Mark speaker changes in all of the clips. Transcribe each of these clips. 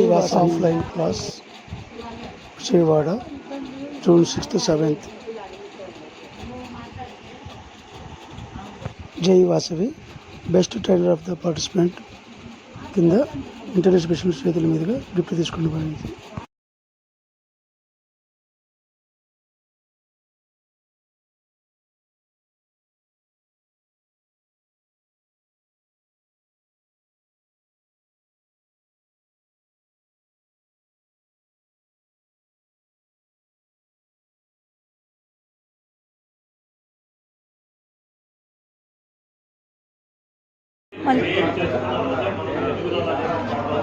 Speaker 1: Vasavi offline class, Vijayawada, June 6th, 7th. Jai Vasavi, best trainer of the participant కింద internet specialist చేతుల మీదుగా gift తీసుకుని పోయింది.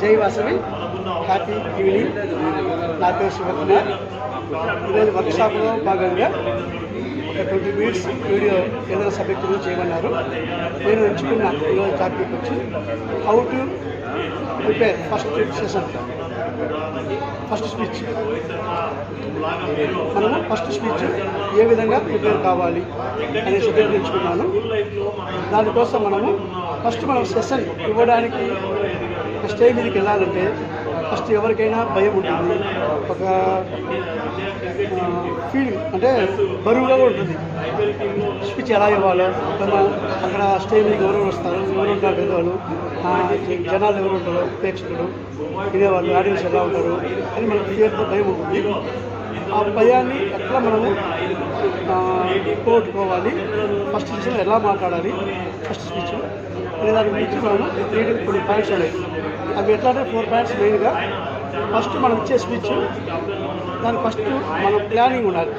Speaker 2: జై వాసవి, హ్యాపీ ఈవినింగ్. నా పేరు శివకుమార్. ఈరోజు వర్క్షాప్లో భాగంగా ఒక 20 minutes వీడియో ఏదైనా సబ్జెక్ట్ గురించి చేయమన్నారు. నేను ఎంచుకున్న ఈరోజు టాపిక్ వచ్చి how to prepare first session, first speech. మనము ఫస్ట్ స్పీచ్ ఏ విధంగా ప్రిపేర్ కావాలి అనే సబ్జెక్ట్ ఎంచుకున్నాను. దానికోసం మనం సెషన్ ఇవ్వడానికి ఒక స్టేజ్ మీదకి వెళ్ళాలంటే ఫస్ట్ ఎవరికైనా భయం ఉంటుంది, ఒక ఫీలింగ్ అంటే బరువుగా ఉంటుంది. స్పీచ్ ఎలా ఇవ్వాలో, అక్కడ స్టేజ్ మీదకి ఎవరు వస్తారు, ఎవరు ఉంటారు, పెద్దవాళ్ళు, జనాలు ఎవరు ఉంటారో, ప్రేక్షకులు, వినేవాళ్ళు, ఆడియన్స్ ఎలా ఉంటారు అని మనకు ఫియర్తో భయం ఉంటుంది. ఆ భయాన్ని ఎట్లా మనము పోగొట్టుకోవాలి, ఫస్ట్ సెషన్ ఎలా మాట్లాడాలి, ఫస్ట్ స్పీచ్ అనే దాని గురించి మనము కొన్ని పాయింట్స్ ఉన్నాయి. అవి ఎట్లా అంటే 4 points మెయిన్గా. ఫస్ట్ మనం ఇచ్చే స్పీచ్, దానికి ఫస్ట్ మనం ప్లానింగ్ ఉండాలి,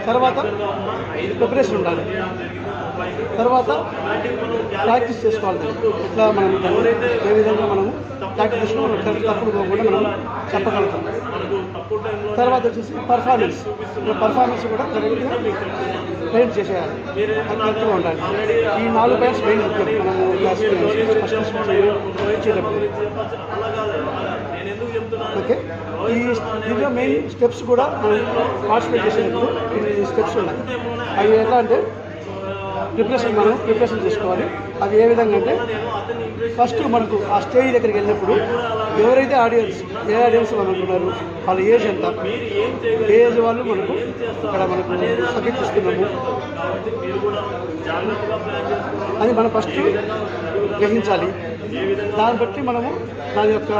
Speaker 2: తర్వాత ప్రిపరేషన్ ఉండాలి, తర్వాత ప్రాక్టీస్ చేసుకోవాలి. ఎట్లా మనం ఏ విధంగా మనము ప్రాక్టీస్ చేసుకుని మనం తప్పుడు పోకుండా మనం చెప్పగలుగుతాం. తర్వాత వచ్చేసి పర్ఫార్మెన్స్ కూడా కరెక్ట్గా ట్రైన్ చేసేయాలి, కరెక్ట్గా ఉండాలి. ఈ 4 points మెయిన్ ముఖ్యం మనము ఫస్ట్ స్పీచ్ ఇచ్చేటప్పుడు. ఓకే, దీంట్లో మెయిన్ స్టెప్స్ కూడా మనం పార్టిసిపేట్ చేసేటప్పుడు కొన్ని స్టెప్స్ ఉన్నాయి. అవి ఎట్లా అంటే ప్రిపరేషన్ చేసుకోవాలి. అవి ఏ విధంగా అంటే ఫస్ట్ మనకు ఆ స్టేజ్ దగ్గరికి వెళ్ళినప్పుడు ఎవరైతే ఏ ఆడియన్స్ మనం అనుకున్నారు, వాళ్ళ ఏజ్ ఎంత, ఏజ్ వాళ్ళు మనకు సబ్జెక్ట్ ఇస్తున్నాము అది మనం ఫస్ట్ గ్రహించాలి. దాన్ని బట్టి మనము దాని యొక్క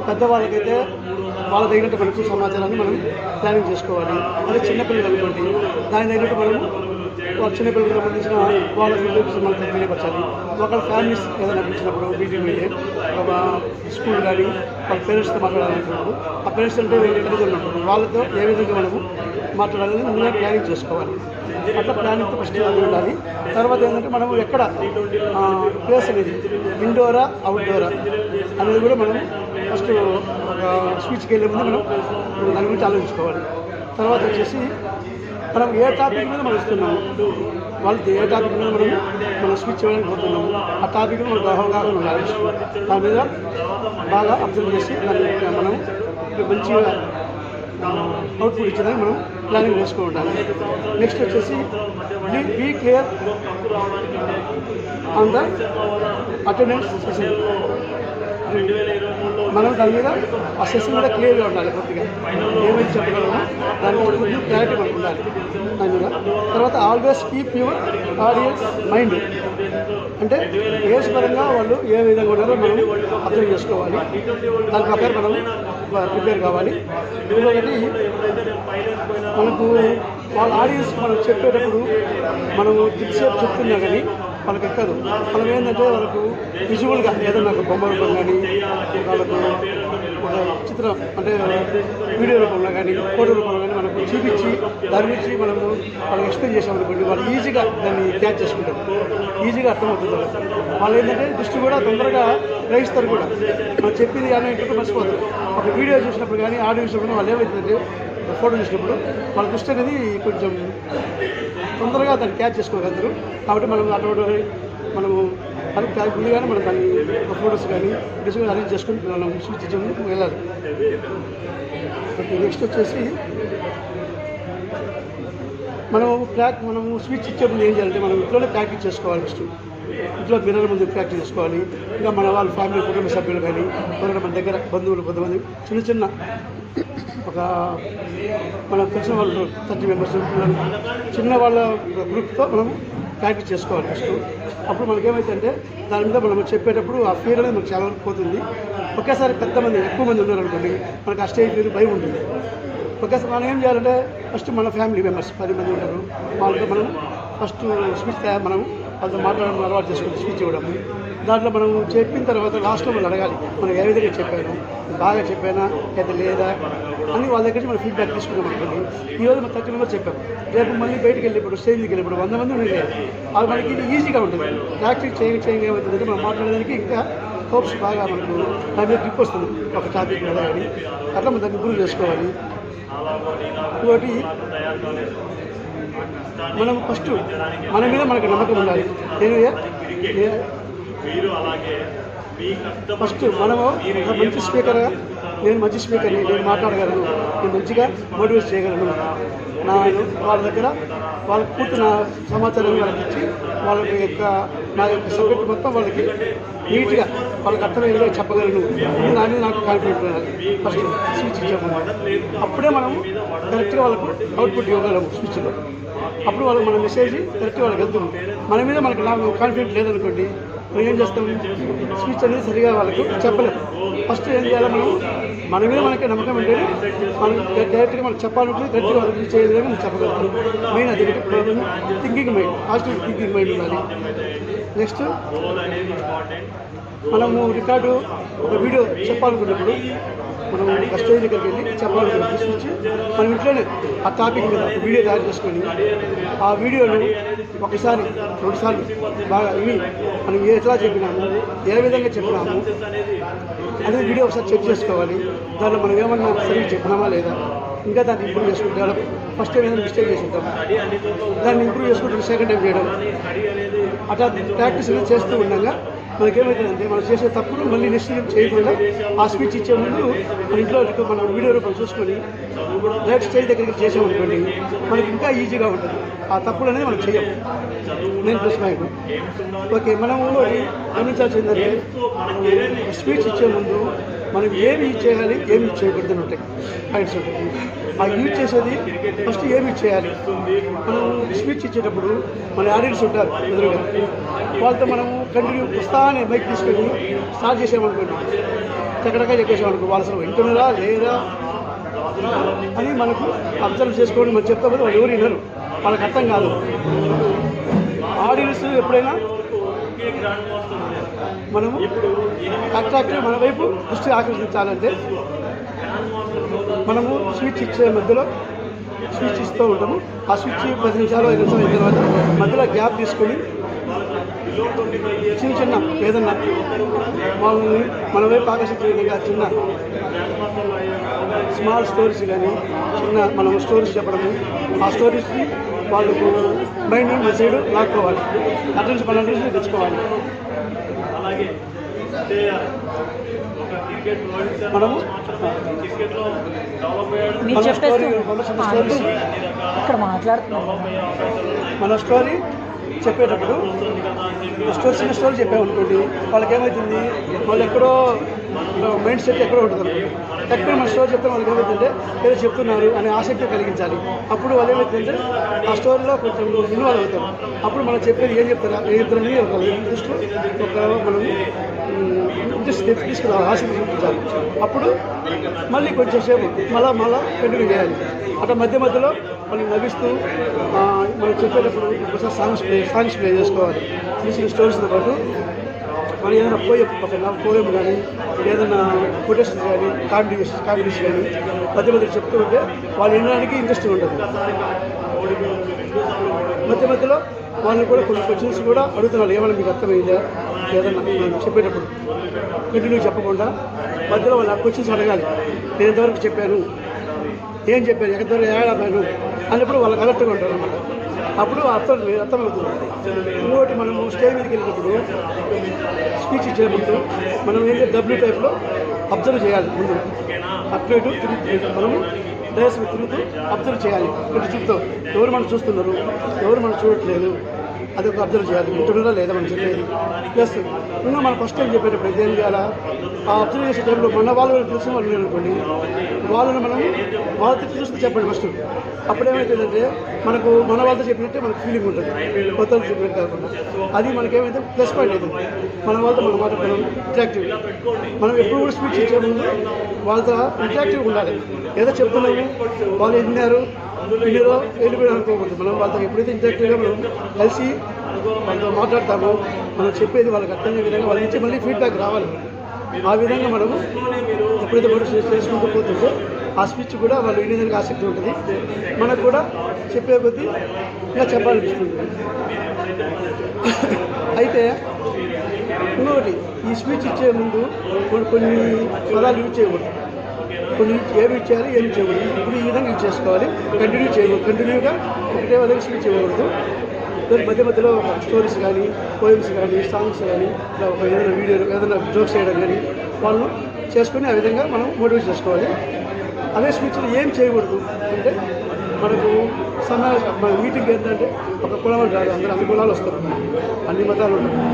Speaker 2: పెద్దవాళ్ళకైతే వాళ్ళ తగినట్టు మనకు సమాచారాన్ని మనం ప్లానింగ్ చేసుకోవాలి. అదే చిన్నపిల్లలు అనుకోండి, దాని తగినట్టు మనము చిన్నపిల్లలకు సంబంధించిన వాళ్ళ ఫీల్డ్స్ మనం తెలియపరచాలి. ఒకళ్ళ ఫ్యామిలీస్ ఏదైనా పిలిచినప్పుడు మీటింగ్ మీద స్కూల్ కానీ వాళ్ళ పేరెంట్స్తో మాట్లాడాలనుకున్నప్పుడు ఆ పేరెంట్స్ అంటే తల్లిదండ్రులు ఉంటారు, వాళ్ళతో ఏ విధంగా మనము మాట్లాడాలని ముందుగా ప్లానింగ్ చేసుకోవాలి. అట్లా ప్లానింగ్తో ఫస్ట్ ఉండాలి. తర్వాత ఏంటంటే మనము ఎక్కడ ప్లేస్ అనేది ఇండోరా అవుట్డోరా అనేది కూడా మనం ఫస్ట్ ఒక స్పీచ్కి వెళ్ళే ముందు మనం దాని గురించి ఆలోచించుకోవాలి. తర్వాత వచ్చేసి మనం ఏ టాపిక్ మీద మనం ఇస్తున్నాము, వాళ్ళకి ఏ టాపిక్ మీద మనం స్పీచ్ చేయడానికి పోతున్నాము, ఆ టాపిక్ మనకు అవగాహన ఉండాలి. దాని మీద బాగా అబ్జర్వ్ చేసి దాన్ని మనం మంచిగా అవుట్పుట్ ఇచ్చేదానికి మనం ప్లానింగ్ వేసుకుని ఉండాలి. నెక్స్ట్ వచ్చేసి be clear on the attendance session. మనం దాని మీద ఆ సెషన్ మీద క్లియర్గా ఉండాలి. కొద్దిగా ఏమైతే చెప్పగలమో దాని మీద క్లారిటీ మనకు ఉండాలి దాని మీద. తర్వాత always keep your audience mind, అంటే ఏజ్ పరంగా వాళ్ళు ఏ విధంగా ఉన్నారో మనం అర్థం చేసుకోవాలి. దాని ప్రకారం మనం ప్రిపేర్ కావాలి. ఇంకొకటి మనకు వాళ్ళ ఆడియన్స్ మనం చెప్పేటప్పుడు మనము ఎంతసేపు చెప్తున్నా కానీ వాళ్ళకి ఎక్కదు. మనం ఏంటంటే వాళ్ళకు విజువల్గా ఏదన్నా ఒక బొమ్మ రూపం కానీ, వాళ్ళకు ఒక చిత్రం అంటే వీడియో రూపంలో కానీ, ఫోటో రూపంలో కానీ మనకు చూపించి దాని గురించి మనము వాళ్ళకి ఎక్స్ప్లెయిన్ చేసామనుకోండి, వాళ్ళు ఈజీగా దాన్ని క్యాచ్ చేసుకుంటారు, ఈజీగా అర్థమవుతుంది. వాళ్ళు ఏంటంటే దృష్టి కూడా తొందరగా గ్రహిస్తారు కూడా. మనం చెప్పింది కానీ ఏంటంటే మర్చిపోతారు. ఒక వీడియో చూసినప్పుడు కానీ, ఆడియో చూసినప్పుడు వాళ్ళు ఏమవుతుందంటే ఫోటో చూసినప్పుడు వాళ్ళ దృష్టి అనేది కొంచెం తొందరగా దాన్ని క్యాచ్ చేసుకోగలుగుతారు. కాబట్టి మనము దానికి ముందుగానే మనం దాన్ని ఫోటోస్ కానీ వీడియోస్ కానీ అరేంజ్ చేసుకుని మనం స్పీచ్ వెళ్ళాలి. ఓకే, నెక్స్ట్ వచ్చేసి మనము స్పీచ్ ఇచ్చేప్పుడు ఏం చేయాలంటే మనం ఇంట్లోనే ప్రాక్టీస్ చేసుకోవాలి. ఫస్ట్ ఇంట్లో మిర్రర్ ముందు ప్రాక్టీస్ చేసుకోవాలి. ఇంకా మన వాళ్ళ ఫ్యామిలీ కుటుంబ సభ్యులు కానీ ఎవరైనా మన దగ్గర బంధువులు కొంతమంది చిన్న ఒక మనకు తెలిసిన వాళ్ళు 30 మెంబర్స్ చిన్న వాళ్ళ గ్రూప్తో మనం ప్రాక్టీస్ చేసుకోవాలి ఫస్ట్. అప్పుడు మనకేమైతుందంటే దాని మీద మనం చెప్పేటప్పుడు ఆ ఫీర్ అనేది మనకు చాలా వరకు పోతుంది. ఒకేసారి ఎక్కువ మంది ఉన్నారనుకోండి, మనకు ఆ స్టేజ్ ఫీర్ భయం ఉంటుంది. ఒకేసారి మనం ఏం చేయాలంటే ఫస్ట్ మన ఫ్యామిలీ మెంబర్స్ 10 మంది ఉంటారు, వాళ్ళతో మనం ఫస్ట్ స్పీచ్ మనం వాళ్ళతో మాట్లాడడం అలవాటు చేసుకుని స్పీచ్ ఇవ్వడం. దాంట్లో మనం చెప్పిన తర్వాత లాస్ట్లో వాళ్ళు అడగాలి, మనం ఏ విధంగా చెప్పాను, బాగా చెప్పానా లేదా అని వాళ్ళ దగ్గర మనం ఫీడ్బ్యాక్ తీసుకున్నాం అనుకోండి. ఈరోజు మనం 30 మెంబర్స్ చెప్పాం, రేపు మళ్ళీ బయటికి వెళ్ళినప్పుడు స్టేజ్కి వెళ్ళినప్పుడు 100 మంది ఉండే అది మనకి ఇది ఈజీగా ఉంటుంది. ప్రాక్టీస్ చేయంగా ఏమవుతుందంటే మనం మాట్లాడడానికి ఇంకా హోప్స్ బాగా మనకు దాని మీద గ్రిప్ వస్తుంది ఒక టాపిక్ మీద కానీ. అట్లా మనం దాన్ని ఇంప్రూవ్ చేసుకోవాలి. ఇంకోటి మనం ఫస్ట్ మన మీద మనకు నమ్మకం ఉండాలి. ఫస్ట్ మనము ఒక మంచి స్పీకర్గా నేను మంచి స్పీకర్ని, నేను మాట్లాడగలను, నేను మంచిగా మోటివేట్ చేయగలను. వాళ్ళ దగ్గర వాళ్ళకి పూర్తి సమాచారం వాళ్ళకి ఇచ్చి నా యొక్క సబ్జెక్ట్ మొత్తం వాళ్ళకి నీట్గా వాళ్ళకి అర్థమయ్యేలా చెప్పగలను. నా మీద నాకు కాన్ఫిడెంట్ ఉండాలి ఫస్ట్ స్పీచ్ ఇచ్చాము. అప్పుడే మనం కరెక్ట్గా వాళ్ళకు అవుట్పుట్ ఇవ్వగలము స్పీచ్లో. అప్పుడు వాళ్ళకి మన మెసేజ్ కరెక్ట్గా వాళ్ళకి వెళ్తుంది. మన మీద మనకు కాన్ఫిడెంట్ లేదనుకోండి, మనం ఏం చేస్తాం, స్పీచ్ అనేది సరిగా వాళ్ళకు చెప్పలేము. ఫస్ట్ ఏం చేయాలి, మన మీద మనకి నమ్మకం ఉంటే మనం డైరెక్ట్గా మనం చెప్పాలంటే కరెక్ట్గా వాళ్ళకి చేయలేదని మనం చెప్పగలుగుతాం. మెయిన్ అది thinking mind, positive thinking mind ఉండాలి. నెక్స్ట్ మనము రికార్డు ఒక వీడియో చెప్పాలనుకున్నప్పుడు మనం ఒక స్టేజ్ దగ్గరికి వెళ్ళి చెప్పాలనుకున్న తీసుకొచ్చి మనం ఇంట్లోనే ఆ టాపిక్ మీద ఒక వీడియో తయారు చేసుకొని ఆ వీడియోను 1 సారి 2 సార్లు బాగా ఇవి మనం ఎట్లా చెప్పినాము, ఏ విధంగా చెప్పినాము అదే వీడియో ఒకసారి చెక్ చేసుకోవాలి. దాంట్లో మనం ఏమన్నా సరిగ్గా చెప్పినామా లేదా, ఇంకా దాన్ని ఇంప్రూవ్ చేసుకుంటాం. ఫస్ట్ టైం ఏదైనా మిస్టేక్ చేసి ఉంటాం, దాన్ని ఇంప్రూవ్ చేసుకుంటాం సెకండ్ టైం చేయడం. అట్లా ప్రాక్టీస్ చేస్తూ ఉండగా మనకేమవుతుందంటే మనం చేసే తప్పులు మళ్ళీ నెక్స్ట్ చేయకుండా ఆ స్పీచ్ ఇచ్చే ముందు మన ఇంట్లో మనం వీడియో రూపం చూసుకొని డైరెక్ట్ స్టేజ్ దగ్గరికి చేసామనుకోండి, మనకి ఇంకా ఈజీగా ఉంటుంది. ఆ తప్పులు అనేది మనం చేయం. నేను ప్లస్ మైండ్ ఓకే. మనము గమనించాల్సిందంటే స్పీచ్ ఇచ్చే ముందు మనం ఏమి చేయాలి, ఏమి చేయకూడదు అని ఉంటాయి పాయింట్స్ ఉంటాయి. ఆ యూజ్ చేసేది ఫస్ట్ ఏమి చేయాలి. మనం స్పీచ్ ఇచ్చేటప్పుడు మన ఆడియన్స్ ఉంటారు ఎదురుగా, వాళ్ళతో మనము కంటిన్యూ వస్తానే మైక్ తీసుకొని స్టార్ట్ చేసామనుకోండి, చక్కడగా చెప్పేసామనుకో, వాళ్ళు అసలు వింటున్నారా లేదా అని మనకు అబ్జర్వ్ చేసుకోండి. మనం చెప్తే వాళ్ళు ఎవరు వినరు, వాళ్ళకి అర్థం కాదు. ఆడియన్స్ ఎప్పుడైనా మనము అట్రాక్టివ్ మన వైపు దృష్టి ఆకర్షించాలంటే మనము స్విచ్ ఇచ్చే మధ్యలో స్విచ్ ఇస్తూ ఉంటాము. ఆ స్విచ్ 10 నిమిషాలు 5 నిమిషాలు అయిన తర్వాత మధ్యలో గ్యాప్ తీసుకొని చిన్న ఏదన్నా వాళ్ళని మన వైపు ఆకర్షించే విధంగా చిన్న స్మాల్ స్టోరీస్ కానీ మనం స్టోరీస్ చెప్పడము, ఆ స్టోరీస్ని వాళ్ళకు మైండ్ మన సైడ్ లాక్కోవాలి, అటెన్షన్ మన అటెన్షన్ తెచ్చుకోవాలి. మనము మన స్టోరీ చెప్పేటప్పుడు చిన్న స్టోరీ చెప్పామనుకోండి, వాళ్ళకి ఏమవుతుంది, వాళ్ళు ఎక్కడో మైండ్ సెట్ ఎక్కడో ఉంటుంది అనుకోండి. ఎక్కడ మన స్టోరీ చెప్తే వాళ్ళకి ఏమవుతుందంటే ఏదో చెప్తున్నారు అనే ఆసక్తి కలిగించాలి. అప్పుడు వాళ్ళు ఏమవుతుందంటే ఆ స్టోరీలో కొంచెం ఇన్వాల్వ్ అవుతారు. అప్పుడు మనం చెప్పేది ఏం చెప్తారని ఒక ఇంట్రెస్ట్లో మనం ఇంట్రెస్ట్ తీసుకురావాలి, ఆసక్తి చూపించాలి. అప్పుడు మళ్ళీ కొంచెం సేపు మళ్ళా కంటిన్యూ చేయాలి. అట్లా మధ్యలో వాళ్ళు నవ్విస్తూ మనం చెప్పేటప్పుడు ఒకసారి సాంగ్స్ ప్లే చేసుకోవాలి. చిన్న స్టోరీస్తో పాటు మనం ఏదైనా పోయం కానీ ఏదైనా కొటేషన్స్ కానీ కామెడీస్ కానీ మధ్య చెప్తూ ఉంటే వాళ్ళు వినడానికి ఇంట్రెస్ట్ ఉంటుంది. మధ్యలో వాళ్ళని కూడా కొన్ని క్వశ్చన్స్ కూడా అడుగుతున్నారు, ఏమైనా మీకు అర్థమైందా ఏదన్నా చెప్పేటప్పుడు కంటిన్యూ చెప్పకుండా మధ్యలో వాళ్ళు ఆ క్వశ్చన్స్ అడగాలి. నేను ఎంతవరకు చెప్పాను, ఏం చెప్పాను, ఎక్కడి ఏడాను అన్నప్పుడు వాళ్ళకి అలర్ట్గా ఉంటారు అన్నమాట. అప్పుడు అర్థమవుతుంది. ఇంకోటి మనము స్టేజ్ మీదకి వెళ్ళినప్పుడు స్పీచ్ ఇచ్చేటప్పుడు మనం ఏంటంటే డబ్ల్యూ టైప్లో అబ్జర్వ్ చేయాలి. ముందు అటు ఇటు మనము డైరెక్ట్ తిరుగుతూ అబ్జర్వ్ చేయాలి. కొంచెం చూపుతూ ఎవరు మనం చూస్తున్నారు, ఎవరు మనం చూడట్లేదు, అది ఒక అబ్జర్వ్ చేయాలి, వింటున్నారా లేదా మనం చెప్పేది. ప్లస్ ఇంకా మనం ఫస్ట్ టైం చెప్పేటప్పుడు ఏం చేయాలా, ఆ అబ్జర్వ్ చేసే టైంలో మన వాళ్ళు తెలిసిన వాళ్ళు అనుకోండి, వాళ్ళని మనం వాళ్ళతో చూస్తూ చెప్పండి ఫస్ట్. అప్పుడేమవుతుందంటే మనకు మన వాళ్ళతో చెప్పినట్టే మనకు ఫీలింగ్ ఉంటుంది, కొత్త వాళ్ళు చెప్పినట్టు కాకుండా. అది మనకేమైతే ప్లస్ పాయింట్ అవుతుంది. మన వాళ్ళతో మనం మాట్లాడడం ఇంటరాక్టివ్. మనం ఎప్పుడు కూడా స్పీచ్ ఇచ్చే ముందు వాళ్ళతో ఇంటరాక్టివ్గా ఉండాలి. ఏదో చెప్తున్నాము వాళ్ళు విన్నారు వీడియోలో వెళ్ళిపోయారు అనుకోకూడదు. మనం వాళ్ళతో ఎప్పుడైతే ఇంటరాక్టివ్గా మనం కలిసి వాళ్ళతో మాట్లాడతామో, మనం చెప్పేది వాళ్ళకి అర్థమయ్యే విధంగా వాళ్ళ నుంచి మళ్ళీ ఫీడ్బ్యాక్ రావాలి. ఆ విధంగా మనము ఎప్పుడైతే మోటివేషన్ చేసుకుంటూ పోతుందో ఆ స్పీచ్ కూడా వాళ్ళు వినేదానికి ఆసక్తి ఉంటుంది. మనకు కూడా చెప్పే కొద్దీ ఇలా చెప్పాలనిపిస్తుంది. అయితే ఇంకొకటి, ఈ స్పీచ్ ఇచ్చే ముందు కొన్ని పదాలు యూజ్ చేయకూడదు. కొన్ని ఏమి ఇచ్చేయాలి ఏమి చేయకూడదు. ఇప్పుడు ఈ విధంగా యూజ్ చేసుకోవాలి. కంటిన్యూ చేయకూడదు, కంటిన్యూగా ఒకటే విధంగా స్పీచ్ చేయకూడదు. మధ్య మధ్యలో స్టోరీస్ కానీ, పోయిమ్స్ కానీ, సాంగ్స్ కానీ, ఇలా ఒక ఏదైనా వీడియోలు ఏదైనా జోక్స్ చేయడం కానీ వాళ్ళు చేసుకొని ఆ విధంగా మనం మోటివేట్ చేసుకోవాలి. అదే స్పీచ్లో ఏం చేయకూడదు అంటే, మనకు మన మీటింగ్ ఏంటంటే ఒక కులం రాదు, అందరూ అన్ని కులాలు వస్తారు, అన్ని మతాలు ఉంటాయి.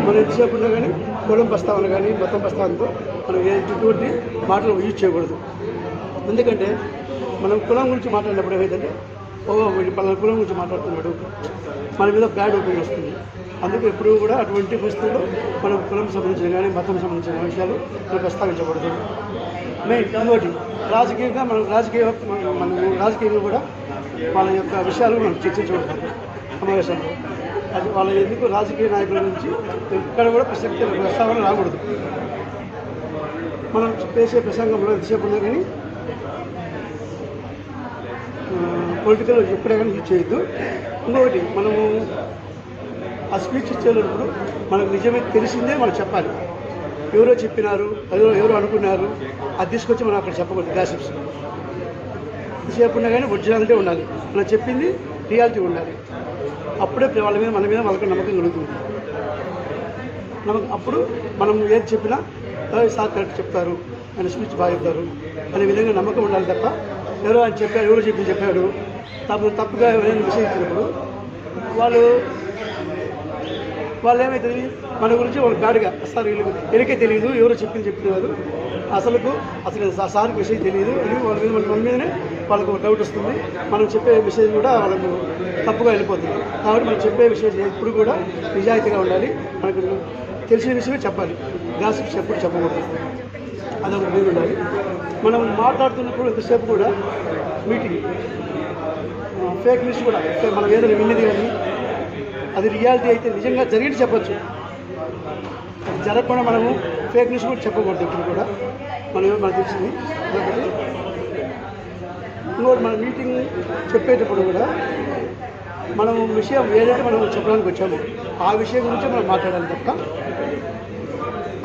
Speaker 2: మనం ఎంతసేపు ఉన్నా కానీ కులం ప్రస్తావన కానీ మతం ప్రస్తావనతో మనం ఎటువంటి మాటలు యూజ్ చేయకూడదు. ఎందుకంటే మనం కులం గురించి మాట్లాడినప్పుడు ఏమైందంటే, వీడి పలానా కులం గురించి మాట్లాడుతున్నాడు, మన మీద బ్యాడ్ ఒపీనియన్ వస్తుంది. అందుకే ఎప్పుడూ కూడా అటువంటి పరిస్థితుల్లో మనం కులం సంబంధించిన కానీ మతం సంబంధించిన విషయాలు మనం ప్రస్తావించకూడదు. మెయిన్ ఇంకోటి, రాజకీయంగా మనము రాజకీయంగా కూడా వాళ్ళ యొక్క విషయాలు మనం చర్చించకూడదు సమావేశంలో. అది వాళ్ళ ఎందుకు రాజకీయ నాయకుల నుంచి ఎక్కడ కూడా ప్రస్తావన రాకూడదు. మనం చేసే ప్రసంగంలో ఎంతసేపు ఉన్నా కానీ పొలిటికల్ ఎప్పుడే కానీ యూజ్ చేయొద్దు. ఇంకొకటి, మనము ఆ స్పీచ్ ఇచ్చేటప్పుడు మనకు నిజమే తెలిసిందే మనం చెప్పాలి. ఎవరో చెప్పినారు, ఎవరో అనుకున్నారు, అది తీసుకొచ్చి మనం అక్కడ చెప్పకూడదు. గ్యాసిప్స్ ఎంతసేపు ఉన్నా కానీ ఒరిజినాలిటీ ఉండాలి, మనం చెప్పింది రియాలిటీ ఉండాలి. అప్పుడే వాళ్ళ మీద మన మీద వాళ్ళకి నమ్మకం కలుగుతుంది. అప్పుడు మనం ఏది చెప్పినా సార్ కరెక్ట్ చెప్తారు, ఆయన స్పీచ్ బాగా చెప్తారు అనే విధంగా నమ్మకం ఉండాలి తప్ప, ఎవరో ఆయన చెప్పారు, ఎవరో చెప్పాడు తప్పుగా ఎవరైనా మెసేజ్ ఇచ్చినప్పుడు వాళ్ళు ఏమవుతుంది, మన గురించి వాళ్ళు గాడిగా సార్ వీళ్ళకే తెలియదు, ఎవరో చెప్తున్నారు, అసలు సార్కి మెసేజ్ తెలియదు అని వాళ్ళ మీద మన మీదనే వాళ్ళకు డౌట్ వస్తుంది. మనం చెప్పే మెసేజ్ కూడా వాళ్ళకు తప్పుగా వెళ్ళిపోతుంది. కాబట్టి మనం చెప్పే మెసేజ్ ఎప్పుడు కూడా నిజాయితీగా ఉండాలి. మనకు తెలిసిన విషయమే చెప్పాలి, గాసిప్స్ ఎప్పుడు చెప్పకూడదు. అదొక మీరు ఉండాలి. మనం మాట్లాడుతున్నప్పుడు ఎంతసేపు కూడా మీటింగ్ ఫేక్ న్యూస్ కూడా మనం ఏదైనా విన్నది కానీ అది రియాలిటీ అయితే నిజంగా జరిగితే చెప్పచ్చు. అది జరగకుండా మనము ఫేక్ న్యూస్ కూడా చెప్పకూడదు. ఇప్పుడు కూడా మనకు తెలిసింది అదొకటి. ఇంకోటి, మన మీటింగ్ చెప్పేటప్పుడు కూడా మనం విషయం ఏదైతే మనం చెప్పడానికి వచ్చామో ఆ విషయం గురించి మనం మాట్లాడాలి తప్ప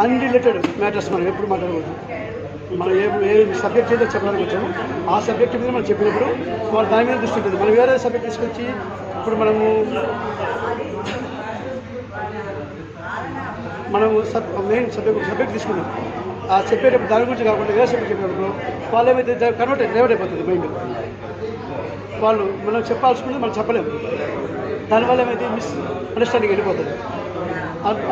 Speaker 2: అన్రిలేటెడ్ మ్యాటర్స్ మనం ఎప్పుడు మాట్లాడకూడదు. మనం ఏ సబ్జెక్ట్ ఏదో చెప్పడానికి వచ్చామో ఆ సబ్జెక్ట్ మీద మనం చెప్పినప్పుడు వాళ్ళు దాని మీద దృష్టి ఉంటుంది. మనం వేరే సబ్జెక్ట్ తీసుకొచ్చి ఇప్పుడు మనము మెయిన్ సబ్జెక్ట్ తీసుకున్నాం, ఆ చెప్పేటప్పుడు దాని గురించి కాకుండా వేరే సబ్జెక్ట్ చెప్పినప్పుడు వాళ్ళు ఏమైతే డైవర్ట్ అయిపోతుంది మైండ్. వాళ్ళు మనం చెప్పాల్సుకుంది మనం చెప్పలేము, దానివల్ల ఏమైతే అండర్స్టాండింగ్ వెళ్ళిపోతుంది.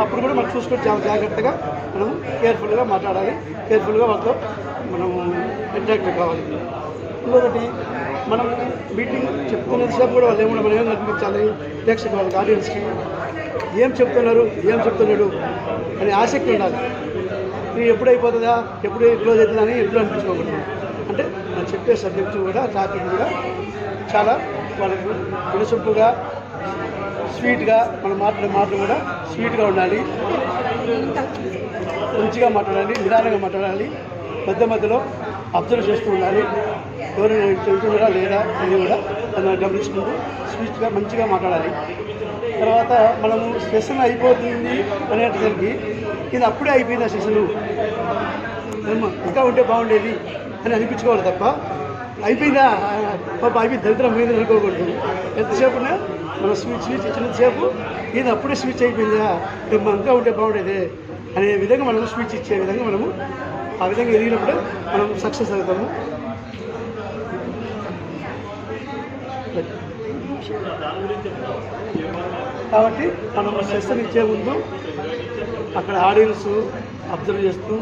Speaker 2: అప్పుడు కూడా మనం చూసుకొని చాలా జాగ్రత్తగా మనం కేర్ఫుల్గా మాట్లాడాలి, కేర్ఫుల్గా వాళ్ళతో మనం ఇంటరాక్ట్ కావాలి. ఇంకొకటి, మనం మీటింగ్ చెప్తున్నంతసేపు కూడా వాళ్ళు ఏమన్నా మనం ఏం కనిపించాలి ప్రేక్షకులు, వాళ్ళకి ఆడియన్స్కి ఏం చెప్తున్నాడు అనే ఆసక్తి ఉండాలి. ఇది ఎప్పుడు అయిపోతుందా, ఎప్పుడు క్లోజ్ అవుతుందా అని ఎప్పుడు అనిపించుకోకూడదు. అంటే మనం చెప్పే సబ్జెక్టు కూడా టాపిక్ కూడా చాలా వాళ్ళకు వినసొంపుగా స్వీట్గా మనం మాట్లాడే మాటలు కూడా స్వీట్గా ఉండాలి, మంచిగా మాట్లాడాలి, నిదానంగా మాట్లాడాలి. మధ్యలో అబ్జర్వ్ చేస్తూ ఉండాలి, ఎవరైనా చెబుతున్నారా లేదా అని కూడా మనం గమనించుకుంటూ స్వీట్గా మంచిగా మాట్లాడాలి. తర్వాత మనము సెషన్ అయిపోతుంది అనేసరికి ఇది అప్పుడే అయిపోయింది ఆ సెషను, ఇంకా ఉంటే బాగుండేది అని అనిపించుకోవాలి తప్ప అయిపోయిందా అయిపోయింది దరిద్రం మీద అనుకోకూడదు. ఎంతసేపున్నా మనం స్విచ్ ఇచ్చినంతసేపు ఇది అప్పుడే స్విచ్ అయిపోయిందా, ఇంకా ఉంటే బాగుండేది అనే విధంగా మనం స్విచ్ ఇచ్చే విధంగా మనము ఆ విధంగా ఎదిగినప్పుడే మనం సక్సెస్ అవుతాము. కాబట్టి మనం సెషన్ ఇచ్చే ముందు అక్కడ ఆడియన్స్ అబ్జర్వ్ చేస్తూ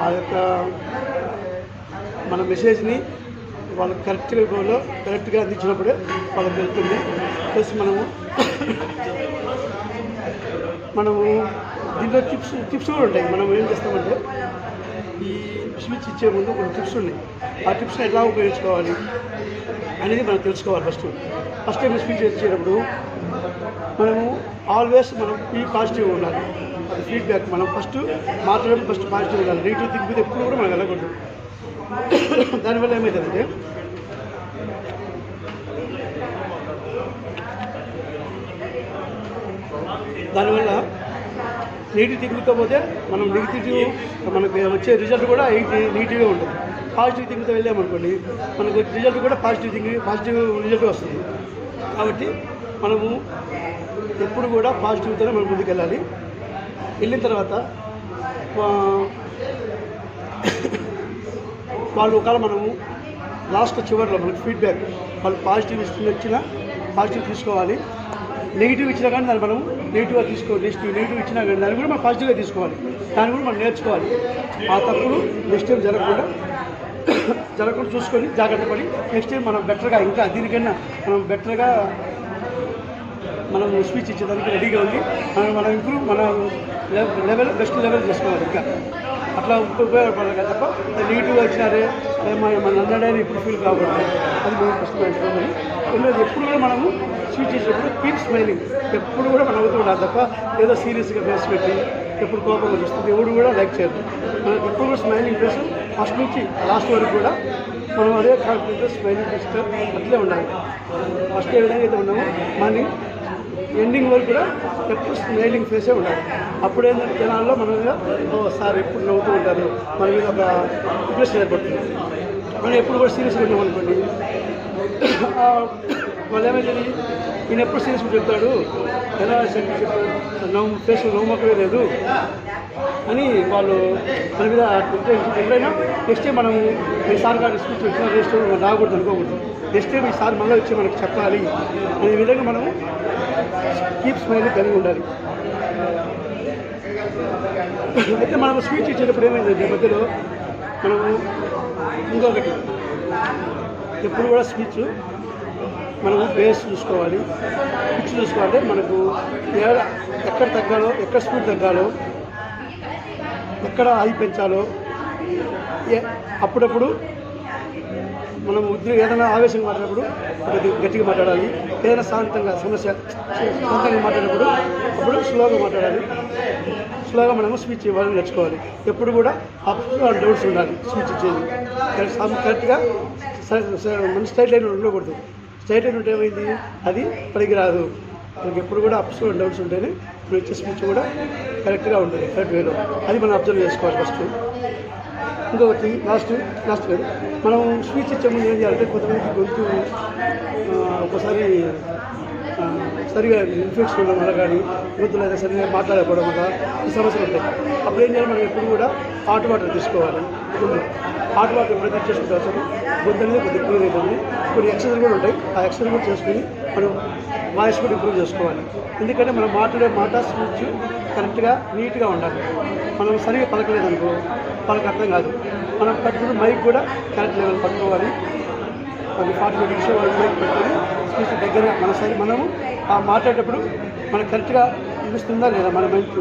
Speaker 2: ఆ యొక్క మన మెసేజ్ని వాళ్ళకి కరెక్ట్గా అందించినప్పుడే వాళ్ళకి వెళ్తుంది. ప్లస్ మనము దీంట్లో టిప్స్ కూడా ఉంటాయి. మనం ఏం చేస్తామంటే ఈ స్పీచ్ ఇచ్చే ముందు కొన్ని టిప్స్ ఉన్నాయి. ఆ టిప్స్ని ఎలా ఉపయోగించుకోవాలి అనేది మనం తెలుసుకోవాలి. ఫస్ట్ టైం స్పీచ్ ఇచ్చేటప్పుడు మనము ఆల్వేస్ ఈ పాజిటివ్ ఉండాలి. అది ఫీడ్బ్యాక్. మనం మాట్లాడేటప్పుడు ఫస్ట్ పాజిటివ్ ఉండాలి. నెగిటివ్ థింక్ మీద ఎప్పుడు కూడా మనం వెళ్ళకూడదు. దానివల్ల ఏమవుతుందంటే నెగిటివ్ థింక్తో పోతే మనకు వచ్చే రిజల్ట్ కూడా నెగిటివ్గా ఉంటుంది. పాజిటివ్ థింక్తో వెళ్ళామనుకోండి మనకు రిజల్ట్ కూడా పాజిటివ్ రిజల్ట్ వస్తుంది. కాబట్టి మనము ఎప్పుడు కూడా పాజిటివ్తోనే మనం ముందుకు వెళ్ళాలి. వెళ్ళిన తర్వాత వాళ్ళు ఒకవేళ మనము లాస్ట్ చివరిలో మనకు ఫీడ్బ్యాక్ వాళ్ళు పాజిటివ్ వచ్చినా పాజిటివ్ తీసుకోవాలి. నెగిటివ్ ఇచ్చినా కానీ దాన్ని మనం నెగిటివ్గా నెగిటివ్ ఇచ్చినా కానీ దాన్ని కూడా మనం పాజిటివ్గా తీసుకోవాలి. దాన్ని కూడా మనం నేర్చుకోవాలి. ఆ తప్పులు నెక్స్ట్ టైం జరగకుండా చూసుకొని జాగ్రత్త పడి నెక్స్ట్ టైం మనం బెటర్గా ఇంకా దీనికన్నా మనం బెటర్గా మనం స్పీచ్ ఇచ్చేదానికి రెడీగా ఉంది. మనం ఇంప్రూవ్ మన బెస్ట్ లెవెల్ చేసుకోవాలి. ఇంకా అట్లా ఉపయోగపడాలి కదా తప్ప నెగిటివ్గా వచ్చినారే మన అన్నాడని ఇప్పుడు ఫీల్ కాకూడదు. అది మనం ఫస్ట్ నేర్చుకోవాలి. రెండోది ఎప్పుడు కూడా మనము స్పీచ్ చేసేటప్పుడు కీప్ స్మైలింగ్. ఎప్పుడు కూడా మనం అవుతూ ఉండాలి తప్ప ఏదో సీరియస్గా ఫేస్ పెట్టి ఎప్పుడు కోపంగా చూస్తుంది ఎవరు కూడా లైక్ చేయరు. మనకి ఎప్పుడు కూడా స్మైలింగ్ ఫేస్ ఫస్ట్ నుంచి లాస్ట్ వరకు కూడా మనం అదే కాన్ఫిడెంట్ స్మైలింగ్ ఫేస్ అట్లే ఉండాలి. ఫస్ట్ ఏ విధంగా అయితే ఉన్నామో మన ఎండింగ్ వరకు కూడా ఎప్పుడు స్మైలింగ్ ఫేసే ఉండాలి. అప్పుడు ఏంటంటే జనాల్లో మన మీద సార్ ఎప్పుడు నవ్వుతూ ఉంటారు, మన మీద ఒక ఇంట్రెస్ట్ ఏర్పడుతుంది. మనం ఎప్పుడు కూడా సీరియస్గా ఉన్నామనుకోండి వాళ్ళు ఏమైతుంది ఈయన ఎప్పుడు సీరియస్గా చెప్తాడు, ఎలా చెప్పాడు ఫేస్ నవ్వుమక్కడే లేదు అని వాళ్ళు మన మీద ఎప్పుడైనా నెక్స్ట్ టైం మనం ఈసారి గారి స్పీచ్ వచ్చినా నెక్స్ట్ టైం రాకూడదు అనుకోకూడదు. నెక్స్ట్ టైం ఈసారి మళ్ళీ వచ్చి మనకు చెప్పాలి అనే విధంగా మనము కీప్ స్మైల్ కలిగి ఉండాలి. అయితే మనం స్పీచ్ ఇచ్చేటప్పుడు ఏమైందంటే మధ్యలో మనము ఇంకొకటి ఎప్పుడు కూడా స్పీచ్ మనము బేస్ చూసుకోవాలి, పిచ్ చూసుకోవాలి. మనకు ఎక్కడ తగ్గాలో, ఎక్కడ స్పీడ్ తగ్గాలో, ఎక్కడ హై పెంచాలో అప్పుడప్పుడు మనం ఏదైనా ఆవేశంగా మాట్లాడినప్పుడు గట్టిగా మాట్లాడాలి. ఏదైనా శాంతంగా మాట్లాడినప్పుడు అప్పుడు స్లోగా మాట్లాడాలి. స్లోగా మనము స్పీచ్ ఇవ్వాలని నేర్చుకోవాలి. ఎప్పుడు కూడా అప్స్ అండ్ డౌన్స్ ఉండాలి. స్పీచ్ ఇచ్చేది కరెక్ట్గా మన స్ట్రైట్ లైన్ ఉండకూడదు. స్ట్రైట్ లైన్ ఉంటే ఏమైంది అది పనికిరాదు. మనకి ఎప్పుడు కూడా అప్స్ అండ్ డౌన్స్ ఉంటేనే ఇప్పుడు ఇచ్చే స్పీచ్ కూడా కరెక్ట్గా ఉంటుంది, కరెక్ట్ వేలో. అది మనం అబ్జర్వ్ చేసుకోవాలి ఫస్ట్. ఇంకొకటి లాస్ట్ కాదు, మనం స్పీచ్ ఇచ్చే ముందు ఏం చేయాలంటే కొంతమందికి గొంతు ఒకసారి సరిగా ఇన్ఫెక్షన్ ఉండడం వల్ల కానీ గొంతు లేదా సరిగా మాట్లాడకపోవడం వల్ల ఈ సమస్యలు ఉంటాయి. అప్పుడు ఏం చేయాలి, మనం ఎప్పుడు కూడా హాట్ వాటర్ తీసుకోవాలి. హాట్ వాటర్ ఎప్పుడైతే చేసుకుంటాం అసలు గొంతు అనేది కొద్దిగా క్లియర్ అవుతుంది. కొన్ని ఎక్సర్సైజ్ కూడా ఉంటాయి. ఆ ఎక్సర్సైజ్ కూడా చేసుకుని మనం వాయిస్ కూడా ఇంప్రూవ్ చేసుకోవాలి. ఎందుకంటే మనం మాట్లాడే మాట స్పీచ్ కరెక్ట్గా నీట్గా ఉండాలి. మనం సరిగా పలకలేదనుకో వాళ్ళకి అర్థం కాదు. మనం పట్టుకుని మైక్ కూడా కరెక్ట్ లెవెల్ పట్టుకోవాలి. అది 40 నిమిషాలు వాళ్ళు మైక్ పెట్టుకొని స్పీచ్ దగ్గర మనము ఆ మాట్లాడేటప్పుడు మనకు కరెక్ట్గా వినిపిస్తుందా లేదా మన మైక్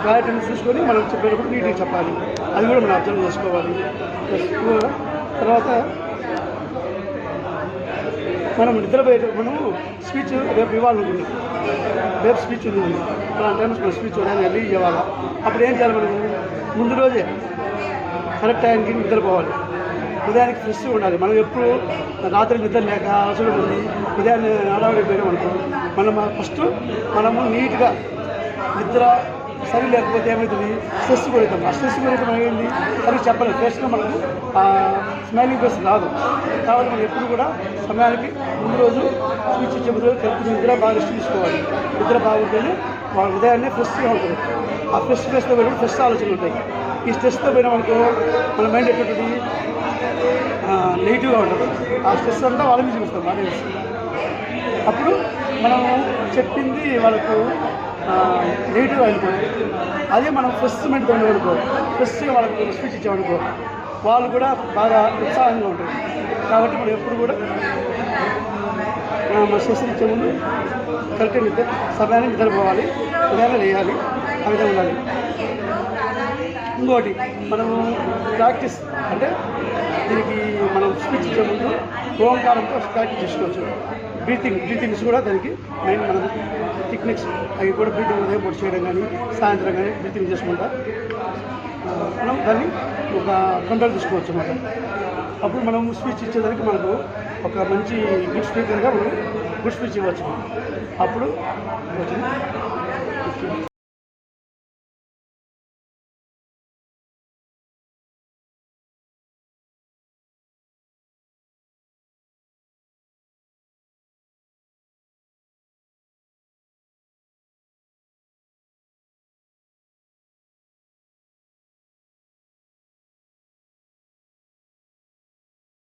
Speaker 2: క్లారిటీని చూసుకొని మనం చెప్పేటప్పుడు నీట్గా చెప్పాలి. అది కూడా మనం అర్థం చేసుకోవాలి. తర్వాత మనం మనము స్పీచ్ రేపు ఇవ్వాలనుకుంటున్నాం. రేపు స్పీచ్ ఉంది, అలాంటి టైమ్స్ మన స్పీచ్ వెళ్ళి ఇవ్వాలి. అప్పుడు ఏం చేయాలి, మనం ముందు రోజే కరెక్ట్ టైంకి నిద్రపోవాలి. ఉదయానికి ఫ్రెష్గా ఉండాలి. మనం ఎప్పుడు రాత్రి నిద్ర లేక అవసరం ఉంది ఉదయాన్నే ఆడవాడిపోయినాం అనుకో ఫస్ట్ మనము నీట్గా నిద్ర సరి లేకపోతే ఏమవుతుంది, స్ట్రెస్ గురవుతాం. ఆ స్ట్రెస్ గురైతే మనం ఏంటి సరిగ్గా చెప్పలేదు. ఫ్రెష్గా మనకు స్మైలింగ్ ఫేస్ రాదు. కాబట్టి మనం ఎప్పుడు కూడా సమయానికి ముందు రోజు స్పీచ్ ఇచ్చే ముందు రోజు కరెక్ట్ నిద్ర బాగా రెస్ట్ తీసుకోవాలి. నిద్ర బాగుంటేనే వాళ్ళ ఉదయాన్నే ఫ్రెష్గా ఉంటుంది. ఆ ఫ్రెష్ ఫేస్తో పోయినప్పుడు ఫ్రెష్ ఆలోచనలు ఉంటాయి. ఈ స్ట్రెస్తో పోయినా మనకు మన మైండ్ ఎట్లుంటుంది, నెగిటివ్గా ఉంటుంది. ఆ స్ట్రెస్ అంతా వాళ్ళ మీద చూస్తాం. అప్పుడు మనము చెప్పింది వాళ్ళకు నెగిటివ్ అయిపోతుంది. అదే మనం ఫ్రెష్ మెంట్తో ఉండేవనుకో, ఫ్రెష్గా వాళ్ళకు స్పీచ్ ఇచ్చామనుకో వాళ్ళు కూడా బాగా ఉత్సాహంగా ఉంటారు. కాబట్టి మనం ఎప్పుడు కూడా మన సెషన్ ఇచ్చే ముందు కరెక్ట్గా సమయాన్ని నిద్రపోవాలి, ఉదయాన్నే వేయాలి, ఆ విధంగా ఉండాలి. ఇంకోటి మనము ప్రాక్టీస్ అంటే దీనికి మనం స్పీచ్ ఇచ్చే ముందు ఓంకారంతో ప్రాక్టీస్ చేసుకోవచ్చు. బ్రీతింగ్స్ కూడా దానికి మెయిన్ మనం టెక్నిక్స్ అవి కూడా బ్రీతింగ్ ఉదయం పొడి చేయడం కానీ సాయంత్రం కానీ బ్రీతింగ్ చేసుకుంటా మనం దాన్ని ఒక కంట్రోల్ తీసుకోవచ్చు అన్నమాట. అప్పుడు మనం స్పీచ్ ఇచ్చేదానికి మనకు ఒక మంచి గుడ్ స్పీకర్గా మనం గుడ్ స్పీచ్ ఇవ్వచ్చు. అప్పుడు వచ్చింది.